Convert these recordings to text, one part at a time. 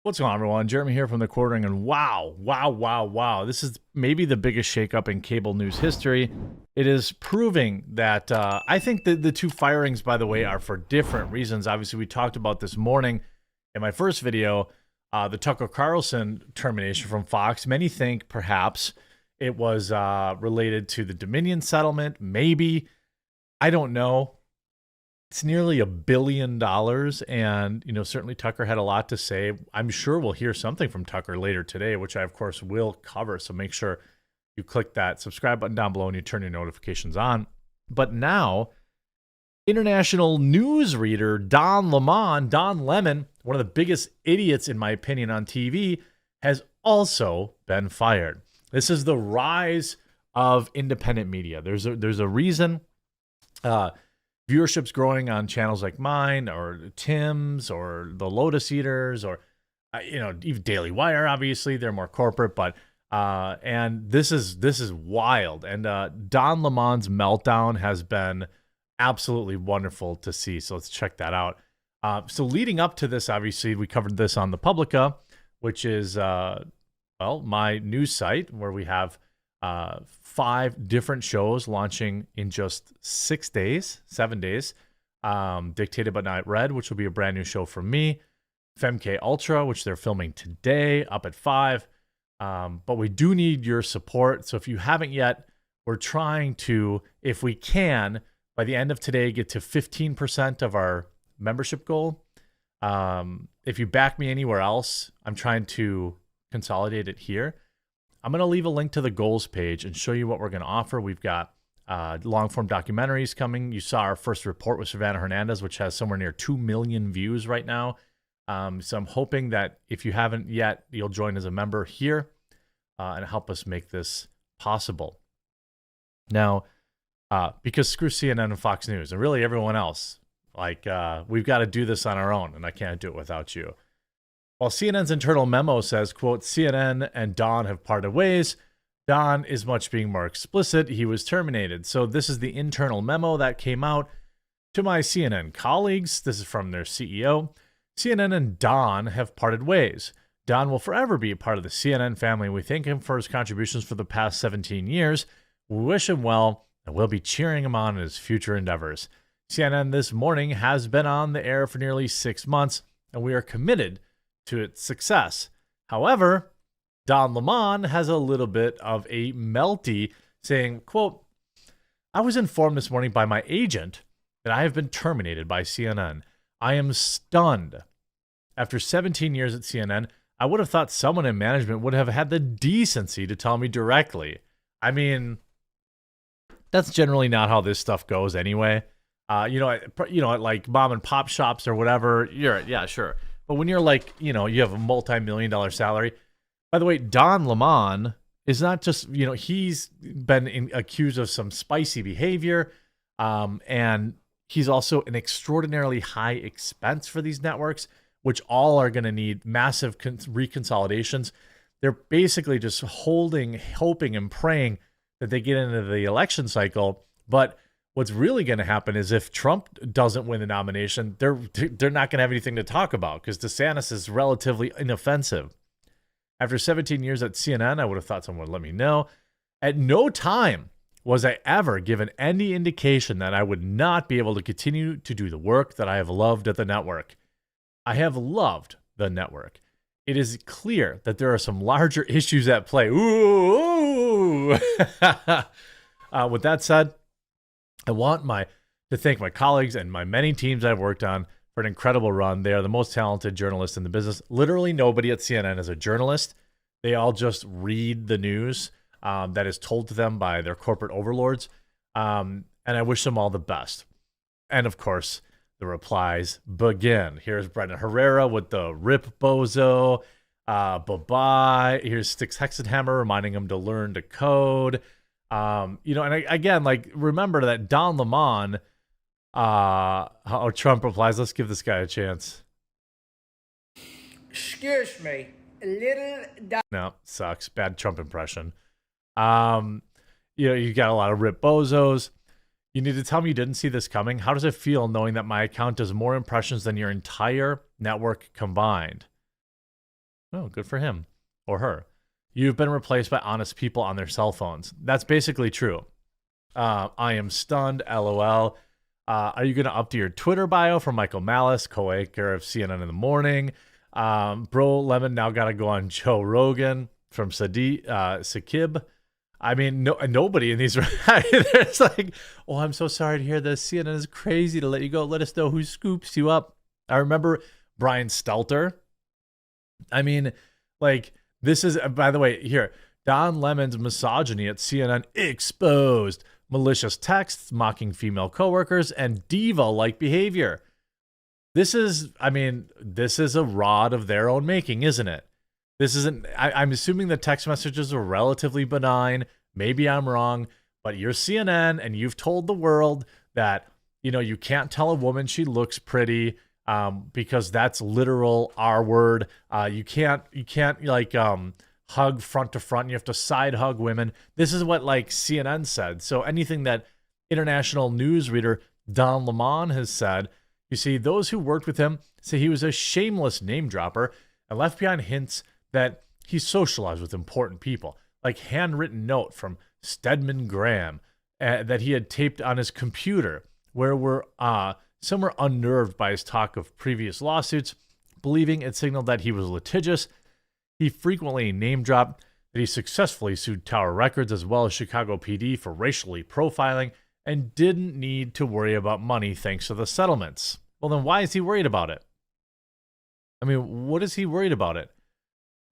What's going on, everyone? Jeremy here from the Quartering, and wow. This is maybe the biggest shakeup in cable news history. It is proving that I think that the two firings, by the way, are for different reasons. Obviously, we talked about this morning in my first video, the Tucker Carlson termination from Fox. Many think perhaps it was related to the Dominion settlement. Maybe. I don't know. It's nearly $1 billion, and certainly Tucker had a lot to say. I'm sure we'll hear something from Tucker later today, which I of course will cover. So make sure you click that subscribe button down below and you turn your notifications on. But now, international news reader Don Lemon, one of the biggest idiots in my opinion on TV, has also been fired. This is the rise of independent media. There's a reason. Viewership's growing on channels like mine or Tim's or the Lotus Eaters or, even Daily Wire. Obviously, they're more corporate, but and this is wild. And Don Lemon's meltdown has been absolutely wonderful to see. So let's check that out. So leading up to this, obviously, we covered this on the Publica, which is my news site where we have 5 different shows launching in just 7 days. Dictated but not read, which will be a brand new show from me. FemK Ultra, which they're filming today, up at 5. But we do need your support. So if you haven't yet, we're trying to, if we can, by the end of today, get to 15% of our membership goal. If you back me anywhere else, I'm trying to consolidate it here. I'm going to leave a link to the goals page and show you what we're going to offer. We've got long-form documentaries coming. You saw our first report with Savannah Hernandez, which has somewhere near 2 million views right now. So I'm hoping that if you haven't yet, you'll join as a member here and help us make this possible. Now, because screw CNN and Fox News and really everyone else, we've got to do this on our own, and I can't do it without you. While CNN's internal memo says, quote, CNN and Don have parted ways, Don is much being more explicit. He was terminated. So this is the internal memo that came out to my CNN colleagues. This is from their CEO. CNN and Don have parted ways. Don will forever be a part of the CNN family. We thank him for his contributions for the past 17 years. We wish him well, and we'll be cheering him on in his future endeavors. CNN this morning has been on the air for nearly 6 months, and we are committed to its success. However, Don Lemon has a little bit of a melty, saying, quote, I was informed this morning by my agent that I have been terminated by CNN. I am stunned. After 17 years at CNN, I would have thought someone in management would have had the decency to tell me directly. I mean, that's generally not how this stuff goes anyway. At like mom and pop shops or whatever, yeah, sure. But when you're you have a multi-million-dollar salary. By the way, Don Lemon is not just, he's been accused of some spicy behavior. And he's also an extraordinarily high expense for these networks, which all are going to need massive reconsolidations. They're basically just hoping and praying that they get into the election cycle. But what's really going to happen is if Trump doesn't win the nomination, they're not going to have anything to talk about because DeSantis is relatively inoffensive. After 17 years at CNN, I would have thought someone would let me know. At no time was I ever given any indication that I would not be able to continue to do the work that I have loved at the network. I have loved the network. It is clear that there are some larger issues at play. Ooh. With that said, I want to thank my colleagues and my many teams I've worked on for an incredible run. They are the most talented journalists in the business. Literally nobody at CNN is a journalist. They all just read the news that is told to them by their corporate overlords. And I wish them all the best. And of course, the replies begin. Here's Brendan Herrera with the rip bozo. Bye-bye. Here's Styx Hexenhammer reminding him to learn to code. Remember that Don Lemon, how Trump replies. Let's give this guy a chance. Excuse me, a little. No, sucks. Bad Trump impression. You got a lot of rip bozos. You need to tell me you didn't see this coming. How does it feel knowing that my account does more impressions than your entire network combined? Oh, good for him or her. You've been replaced by honest people on their cell phones. That's basically true. I am stunned. LOL. Are you going to update your Twitter bio for Michael Malice, co-anchor of CNN in the morning? Bro Lemon now got to go on Joe Rogan from Sakib. I mean, nobody in these. There's like, oh, I'm so sorry to hear this. CNN is crazy to let you go. Let us know who scoops you up. I remember Brian Stelter. I mean, like, this is, by the way, here, Don Lemon's misogyny at CNN exposed. Malicious texts, mocking female coworkers, and diva-like behavior. This is a rod of their own making, isn't it? This isn't, I'm assuming the text messages are relatively benign. Maybe I'm wrong, but you're CNN and you've told the world that, you can't tell a woman she looks pretty because that's literal R word. You can't like hug front to front. You have to side hug women. This is what like CNN said. So anything that international news reader Don Lemon has said, you see, those who worked with him say he was a shameless name dropper and left behind hints that he socialized with important people, like handwritten note from Stedman Graham that he had taped on his computer, where some were unnerved by his talk of previous lawsuits, believing it signaled that he was litigious. He frequently name-dropped that he successfully sued Tower Records as well as Chicago PD for racially profiling and didn't need to worry about money thanks to the settlements. Well, then why is he worried about it? I mean, what is he worried about it?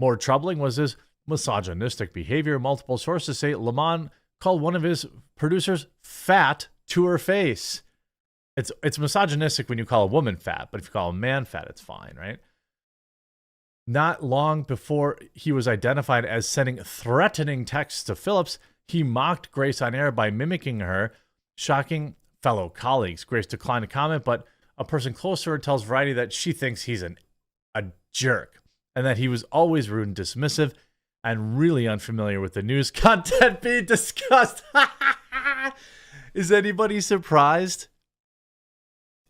More troubling was his misogynistic behavior. Multiple sources say Lemon called one of his producers fat to her face. It's misogynistic when you call a woman fat, but if you call a man fat, it's fine, right? Not long before he was identified as sending threatening texts to Phillips, he mocked Grace on air by mimicking her, shocking fellow colleagues. Grace declined to comment, but a person close to her tells Variety that she thinks he's a jerk and that he was always rude and dismissive and really unfamiliar with the news content being discussed. Is anybody surprised?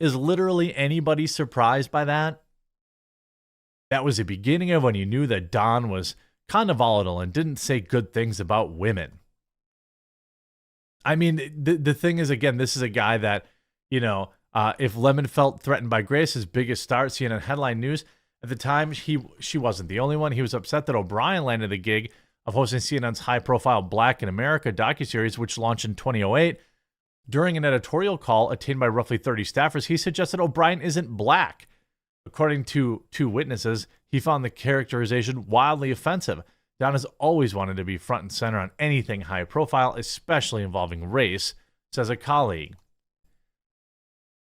Is literally anybody surprised by that? That was the beginning of when you knew that Don was kind of volatile and didn't say good things about women. I mean, the thing is, again, this is a guy that, if Lemon felt threatened by Grace, his biggest star at CNN headline news, at the time, she wasn't the only one. He was upset that O'Brien landed the gig of hosting CNN's high-profile Black in America docuseries, which launched in 2008. During an editorial call attained by roughly 30 staffers, he suggested O'Brien isn't black. According to two witnesses, he found the characterization wildly offensive. Don has always wanted to be front and center on anything high profile, especially involving race, says a colleague.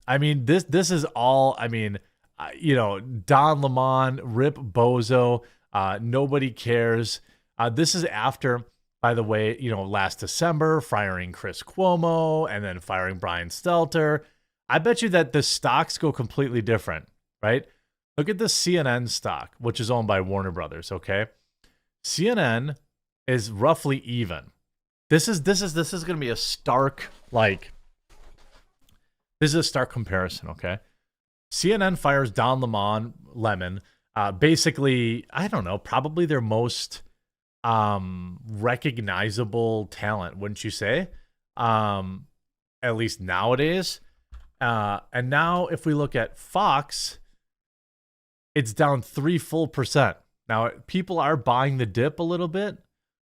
I mean, this is all, Don Lemon, Rip Bozo, nobody cares. This is after, by the way, last December, firing Chris Cuomo and then firing Brian Stelter. I bet you that the stocks go completely different. Right? Look at the CNN stock, which is owned by Warner Brothers, okay? CNN is roughly even. This is going to be a stark comparison, okay? CNN fires Don Lemon, basically, I don't know, probably their most recognizable talent, wouldn't you say? At least nowadays. And now if we look at Fox, it's down 3% Now, people are buying the dip a little bit,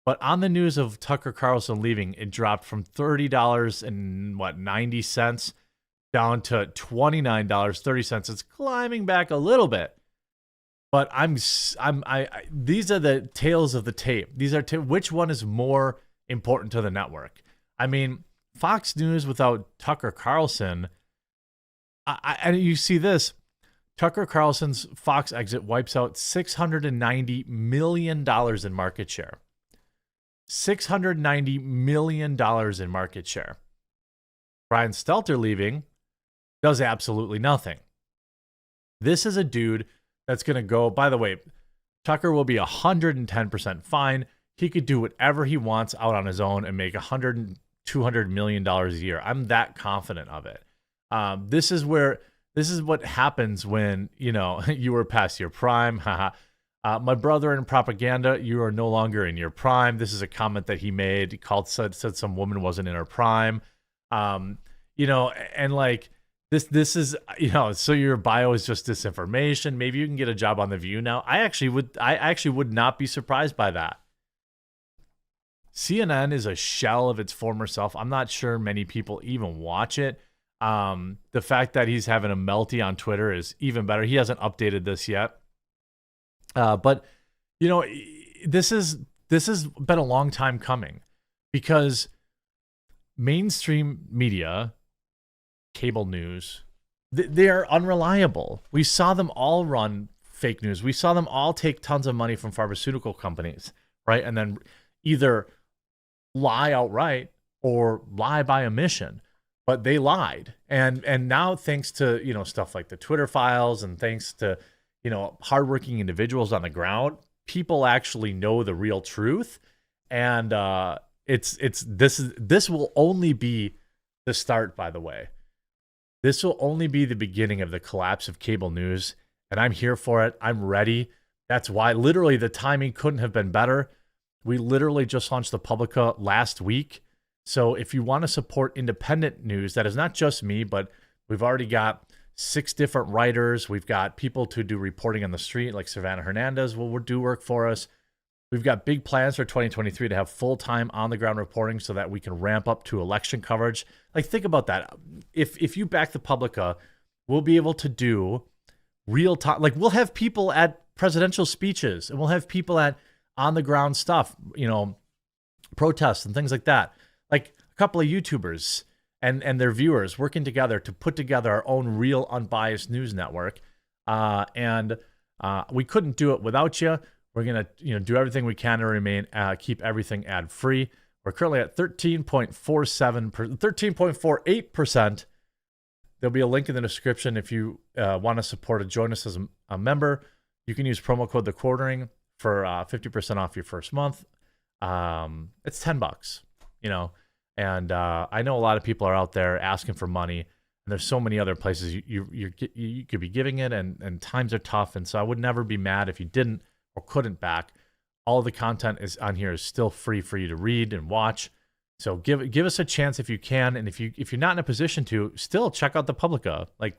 but on the news of Tucker Carlson leaving, it dropped from $30.90 down to $29.30. It's climbing back a little bit, but these are the tales of the tape. These are which one is more important to the network? I mean, Fox News without Tucker Carlson, and you see this. Tucker Carlson's Fox exit wipes out $690 million in market share. $690 million in market share. Brian Stelter leaving does absolutely nothing. This is a dude that's going to go, by the way, Tucker will be 110% fine. He could do whatever he wants out on his own and make $100, $200 million a year. I'm that confident of it. This is what happens when, you were past your prime. My brother in propaganda, you are no longer in your prime. This is a comment that he made. He said some woman wasn't in her prime. And like this is, so your bio is just disinformation. Maybe you can get a job on The View now. I actually would not be surprised by that. CNN is a shell of its former self. I'm not sure many people even watch it. The fact that he's having a melty on Twitter is even better. He hasn't updated this yet. But this has been a long time coming, because mainstream media, cable news, they are unreliable. We saw them all run fake news. We saw them all take tons of money from pharmaceutical companies, right? And then either lie outright or lie by omission. But they lied. And now, thanks to, stuff like the Twitter files, and thanks to, hardworking individuals on the ground, people actually know the real truth. And this will only be the start, by the way. This will only be the beginning of the collapse of cable news. And I'm here for it. I'm ready. That's why literally the timing couldn't have been better. We literally just launched the Publica last week. So if you want to support independent news, that is not just me, but we've already got 6 different writers. We've got people to do reporting on the street, like Savannah Hernandez will do work for us. We've got big plans for 2023 to have full-time on-the-ground reporting so that we can ramp up to election coverage. Like, think about that. If you back the Publica, we'll be able to do real-time. Like, we'll have people at presidential speeches, and we'll have people at on-the-ground stuff, protests and things like that. Like a couple of YouTubers and their viewers working together to put together our own real unbiased news network. And we couldn't do it without you. We're going to do everything we can to keep everything ad free. We're currently at 13.48%. There'll be a link in the description if you want to support or join us as a member. You can use promo code TheQuartering for 50% off your first month. It's $10, and I know a lot of people are out there asking for money, and there's so many other places you could be giving it, and times are tough, and so I would never be mad if you didn't or couldn't back. All the content is on here is still free for you to read and watch. So give us a chance if you can, and if you're not in a position to, still check out the Publica. Like,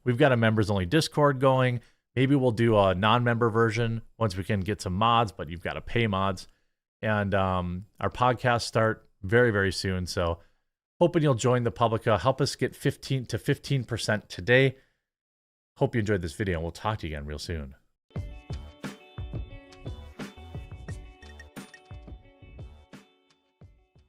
we've got a members only Discord going. Maybe we'll do a non-member version once we can get some mods, but you've got to pay mods. And our podcasts start very, very soon. So hoping you'll join the Publica. Help us get 15% today. Hope you enjoyed this video, and we'll talk to you again real soon.